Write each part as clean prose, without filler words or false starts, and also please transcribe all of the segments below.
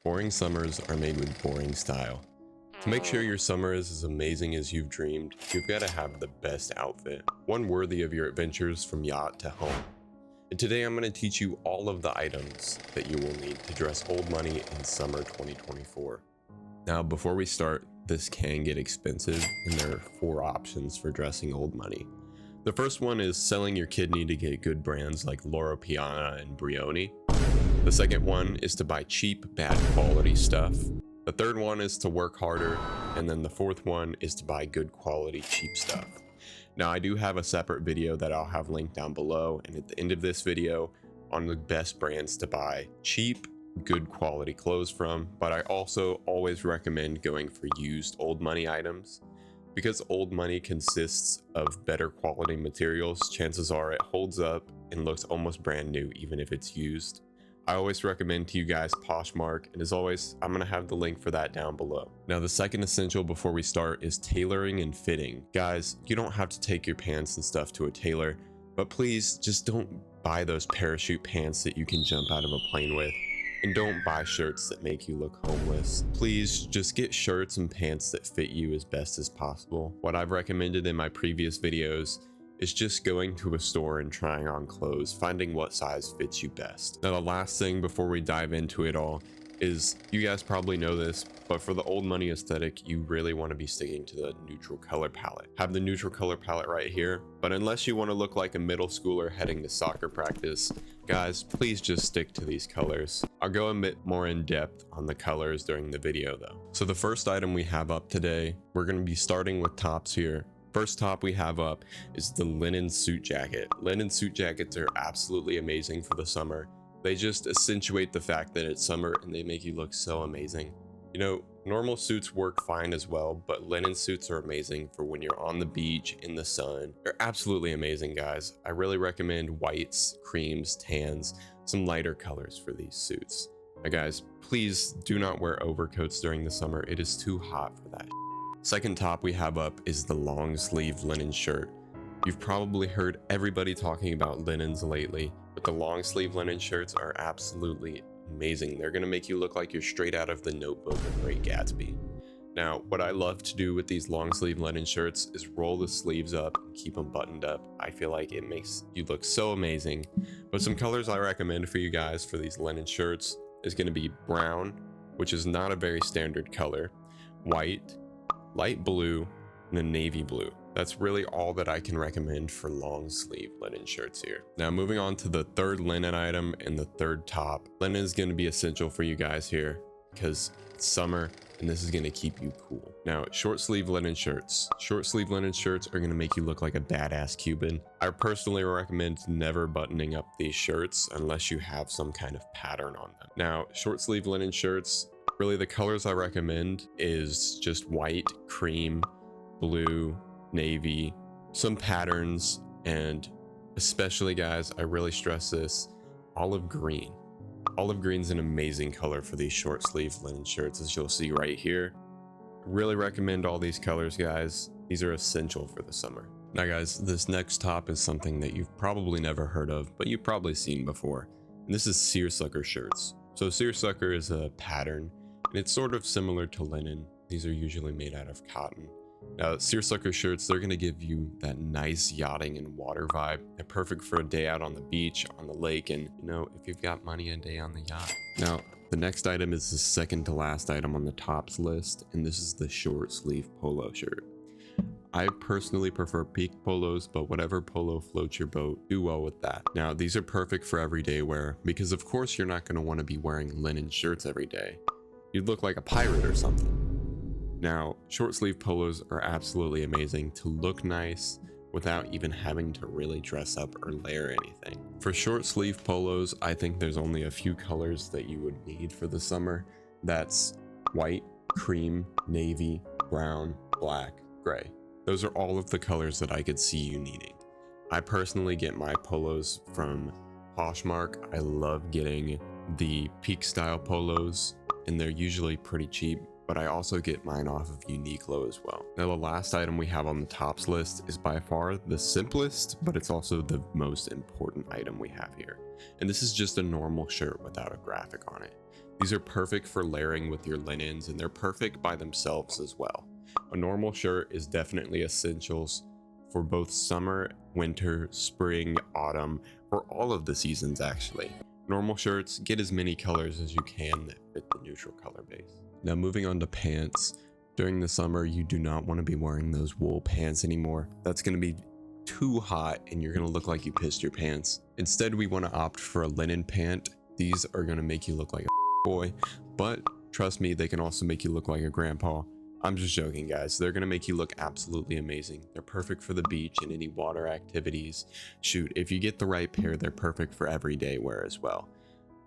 Boring summers are made with boring style. To make sure your summer is as amazing as you've dreamed, you've got to have the best outfit, one worthy of your adventures from yacht to home. And today I'm going to teach you all of the items that you will need to dress old money in summer 2024. Now, before we start, this can get expensive, and there are 4 options for dressing old money. The first one is selling your kidney to get good brands like Loro Piana and Brioni. The second one is to buy cheap, bad quality stuff. The third one is to work harder, and then the fourth one is to buy good quality, cheap stuff. Now, I do have a separate video that I'll have linked down below, and at the end of this video on the best brands to buy cheap, good quality clothes from, but I also always recommend going for used old money items. Because old money consists of better quality materials, chances are it holds up and looks almost brand new even if it's used. I always recommend to you guys Poshmark, and as always, I'm going to have the link for that down below. Now, the second essential before we start is tailoring and fitting. Guys, you don't have to take your pants and stuff to a tailor, but please just don't buy those parachute pants that you can jump out of a plane with. And don't buy shirts that make you look homeless. Please just get shirts and pants that fit you as best as possible. What I've recommended in my previous videos is just going to a store and trying on clothes, finding what size fits you best. Now, the last thing before we dive into it all is, you guys probably know this, but for the old money aesthetic, you really want to be sticking to the neutral color palette. Have the neutral color palette right here, but unless you want to look like a middle schooler heading to soccer practice, guys, please just stick to these colors. I'll go a bit more in depth on the colors during the video though. So the first item we have up today, we're going to be starting with tops here. First top we have up is the linen suit jacket. Linen suit jackets are absolutely amazing for the summer. They just accentuate the fact that it's summer and they make you look so amazing. You know, normal suits work fine as well, but linen suits are amazing for when you're on the beach in the sun. They're absolutely amazing, guys. I really recommend whites, creams, tans, some lighter colors for these suits. Now guys, please do not wear overcoats during the summer. It is too hot for that. Second top we have up is the long sleeve linen shirt. You've probably heard everybody talking about linens lately, but the long sleeve linen shirts are absolutely amazing. They're going to make you look like you're straight out of The Notebook or Great Gatsby. Now, what I love to do with these long sleeve linen shirts is roll the sleeves up and keep them buttoned up. I feel like it makes you look so amazing. But some colors I recommend for you guys for these linen shirts is going to be brown, which is not a very standard color, white, light blue, and a navy blue. That's really all that I can recommend for long sleeve linen shirts here. Now, moving on to the third linen item and the third top. Linen is going to be essential for you guys here because it's summer and this is going to keep you cool. Now, short sleeve linen shirts. Short sleeve linen shirts are going to make you look like a badass Cuban. I personally recommend never buttoning up these shirts unless you have some kind of pattern on them. Now, short sleeve linen shirts, really the colors I recommend is just white, cream, blue, navy, some patterns, and especially, guys, I really stress this, olive green. Olive green's an amazing color for these short sleeve linen shirts, as you'll see right here. I really recommend all these colors, guys. These are essential for the summer. Now guys, this next top is something that you've probably never heard of, but you've probably seen before, and this is seersucker shirts. So seersucker is a pattern, and it's sort of similar to linen. These are usually made out of cotton. Now, seersucker shirts, they're going to give you that nice yachting and water vibe. They're perfect for a day out on the beach, on the lake, and, you know, if you've got money, a day on the yacht. Now, the next item is the second to last item on the tops list, and this is the short sleeve polo shirt. I personally prefer peak polos, but whatever polo floats your boat, do well with that. Now, these are perfect for everyday wear, because of course you're not going to want to be wearing linen shirts every day. You'd look like a pirate or something. Now, short sleeve polos are absolutely amazing to look nice without even having to really dress up or layer anything. For short sleeve polos, I think there's only a few colors that you would need for the summer. That's white, cream, navy, brown, black, gray. Those are all of the colors that I could see you needing. I personally get my polos from Poshmark. I love getting the peak style polos, and they're usually pretty cheap, but I also get mine off of Uniqlo as well. Now, the last item we have on the tops list is by far the simplest, but it's also the most important item we have here. And this is just a normal shirt without a graphic on it. These are perfect for layering with your linens, and they're perfect by themselves as well. A normal shirt is definitely essentials for both summer, winter, spring, autumn, for all of the seasons actually. Normal shirts, get as many colors as you can that fit the neutral color base. Now moving on to pants. During the summer, you do not want to be wearing those wool pants anymore. That's going to be too hot and you're going to look like you pissed your pants. Instead, we want to opt for a linen pant. These are going to make you look like a boy, but trust me, they can also make you look like a grandpa. I'm just joking, guys. They're going to make you look absolutely amazing. They're perfect for the beach and any water activities. Shoot, if you get the right pair, they're perfect for everyday wear as well.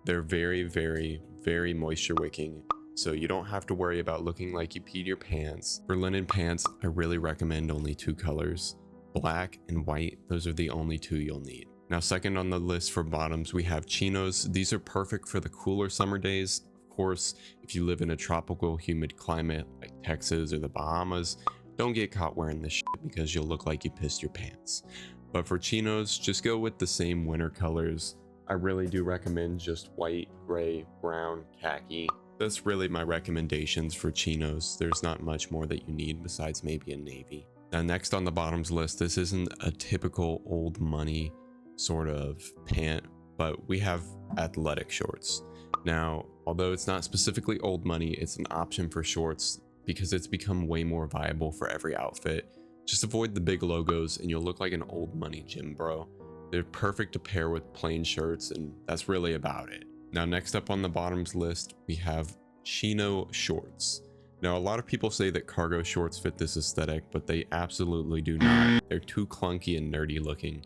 They're very, very, very moisture wicking, so you don't have to worry about looking like you peed your pants. For linen pants, I really recommend only 2 colors, black and white. Those are the only 2 you'll need. Now, second on the list for bottoms, we have chinos. These are perfect for the cooler summer days. Of course, if you live in a tropical, humid climate like Texas or the Bahamas, don't get caught wearing this shit because you'll look like you pissed your pants. But for chinos, just go with the same winter colors. I really do recommend just white, gray, brown, khaki. That's really my recommendations for chinos. There's not much more that you need besides maybe a navy. Now, next on the bottoms list, this isn't a typical old money sort of pant, but we have athletic shorts. Now, although it's not specifically old money, it's an option for shorts because it's become way more viable for every outfit. Just avoid the big logos and you'll look like an old money gym bro. They're perfect to pair with plain shirts, and that's really about it. Now, next up on the bottoms list, we have chino shorts. Now, a lot of people say that cargo shorts fit this aesthetic, but they absolutely do not. They're too clunky and nerdy looking.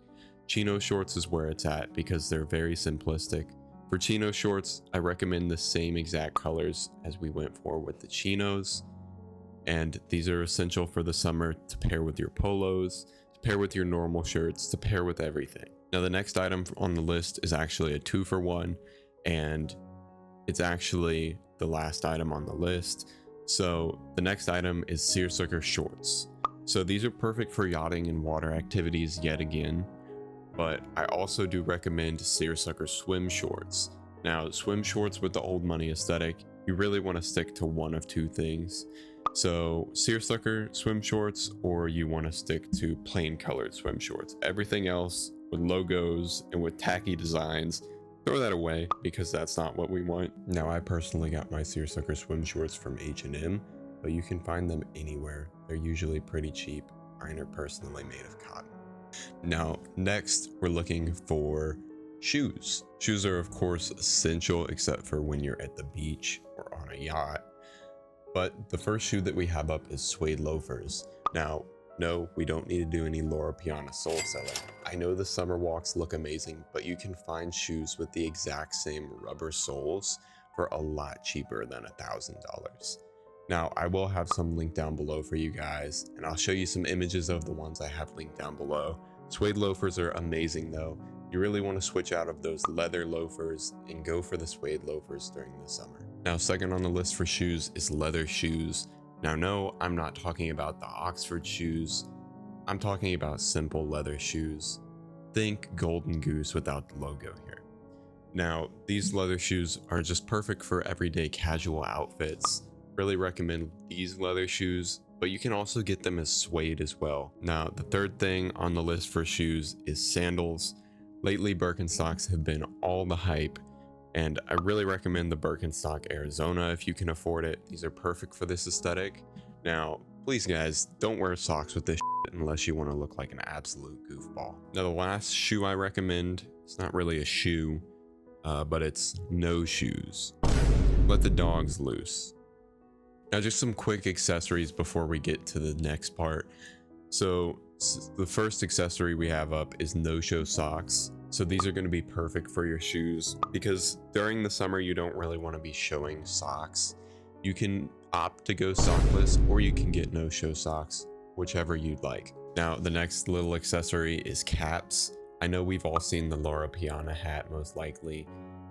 Chino shorts is where it's at because they're very simplistic. For chino shorts, I recommend the same exact colors as we went for with the chinos. And these are essential for the summer to pair with your polos, to pair with your normal shirts, to pair with everything. Now, the next item on the list is actually a 2-for-1, and it's actually the last item on the list. So the next item is seersucker shorts. So these are perfect for yachting and water activities yet again. But I also do recommend seersucker swim shorts. Now, swim shorts with the old money aesthetic, you really want to stick to one of 2 things. So seersucker swim shorts, or you want to stick to plain colored swim shorts. Everything else with logos and with tacky designs, throw that away because that's not what we want. Now, I personally got my seersucker swim shorts from H&M, but you can find them anywhere. They're usually pretty cheap. Mine are personally made of cotton. Now, next, we're looking for shoes. Shoes are, of course, essential except for when you're at the beach or on a yacht. But the first shoe that we have up is suede loafers. Now, no, we don't need to do any Loro Piana sole selling. I know the summer walks look amazing, but you can find shoes with the exact same rubber soles for a lot cheaper than $1,000. Now, I will have some linked down below for you guys, and I'll show you some images of the ones I have linked down below. Suede loafers are amazing though. You really want to switch out of those leather loafers and go for the suede loafers during the summer. Now, second on the list for shoes is leather shoes. Now, no, I'm not talking about the Oxford shoes. I'm talking about simple leather shoes. Think Golden Goose without the logo here. Now, these leather shoes are just perfect for everyday casual outfits. Really recommend these leather shoes, but you can also get them as suede as well. Now, the third thing on the list for shoes is sandals. Lately, Birkenstocks have been all the hype, and I really recommend the Birkenstock Arizona if you can afford it. These are perfect for this aesthetic. Now, please guys, don't wear socks with this shit unless you want to look like an absolute goofball. Now, the last shoe I recommend, it's not really a shoe, but it's no shoes. Let the dogs loose. Now, just some quick accessories before we get to the next part. So the first accessory we have up is no-show socks. So these are going to be perfect for your shoes because during the summer you don't really want to be showing socks. You can opt to go sockless or you can get no-show socks, whichever you'd like. Now, the next little accessory is caps. I know we've all seen the Loro Piana hat most likely,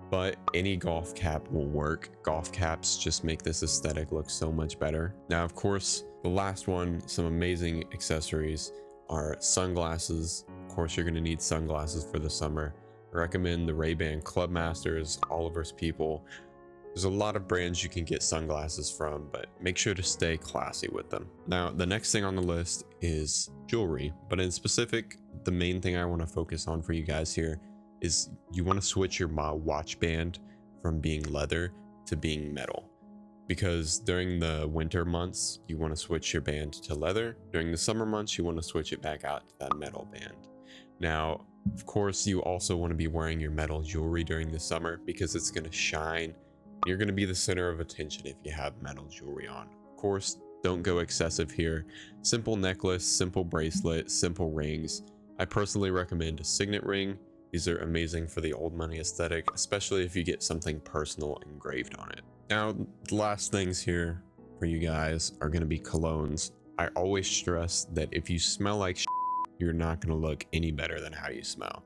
but any golf cap will work. Golf caps just make this aesthetic look so much better. Now, of course, the last one, some amazing accessories are sunglasses. Of course, you're going to need sunglasses for the summer. I recommend the Ray-Ban Clubmasters, Oliver's People. There's a lot of brands you can get sunglasses from, but make sure to stay classy with them. Now, the next thing on the list is jewelry, but in specific, the main thing I want to focus on for you guys here is you want to switch your watch band from being leather to being metal. Because during the winter months, you want to switch your band to leather. During the summer months, you want to switch it back out to that metal band. Now, of course, you also want to be wearing your metal jewelry during the summer because it's going to shine. You're going to be the center of attention if you have metal jewelry on. Of course, don't go excessive here. Simple necklace, simple bracelet, simple rings. I personally recommend a signet ring. These are amazing for the old money aesthetic, especially if you get something personal engraved on it. Now, the last things here for you guys are going to be colognes. I always stress that if you smell like you're not going to look any better than how you smell.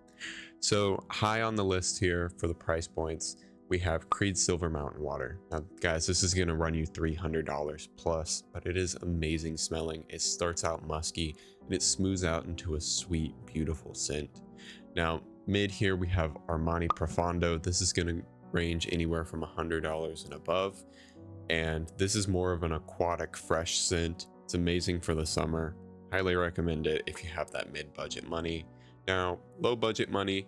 So high on the list here for the price points, we have Creed Silver Mountain Water. Now, guys, this is going to run you $300 plus, but it is amazing smelling. It starts out musky and it smooths out into a sweet, beautiful scent. Now, mid here, we have Armani Profondo. This is going to range anywhere from $100 and above. And this is more of an aquatic, fresh scent. It's amazing for the summer. Highly recommend it if you have that mid-budget money. Now, low budget money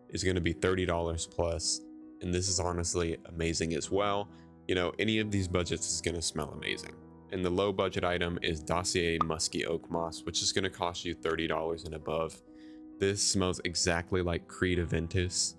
is going to be $30 plus. And this is honestly amazing as well. You know, any of these budgets is going to smell amazing. And the low budget item is Dossier Musky Oak Moss, which is going to cost you $30 and above. This smells exactly like Creed Aventus.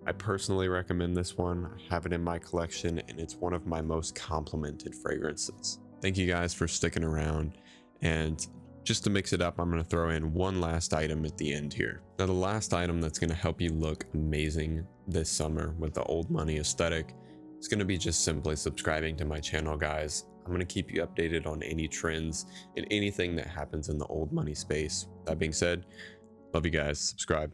I personally recommend this one. I have it in my collection and it's one of my most complimented fragrances. Thank you guys for sticking around. And just to mix it up, I'm going to throw in one last item at the end here. Now, the last item that's going to help you look amazing this summer with the old money aesthetic is going to be just simply subscribing to my channel, guys. I'm going to keep you updated on any trends and anything that happens in the old money space. That being said, love you guys. Subscribe.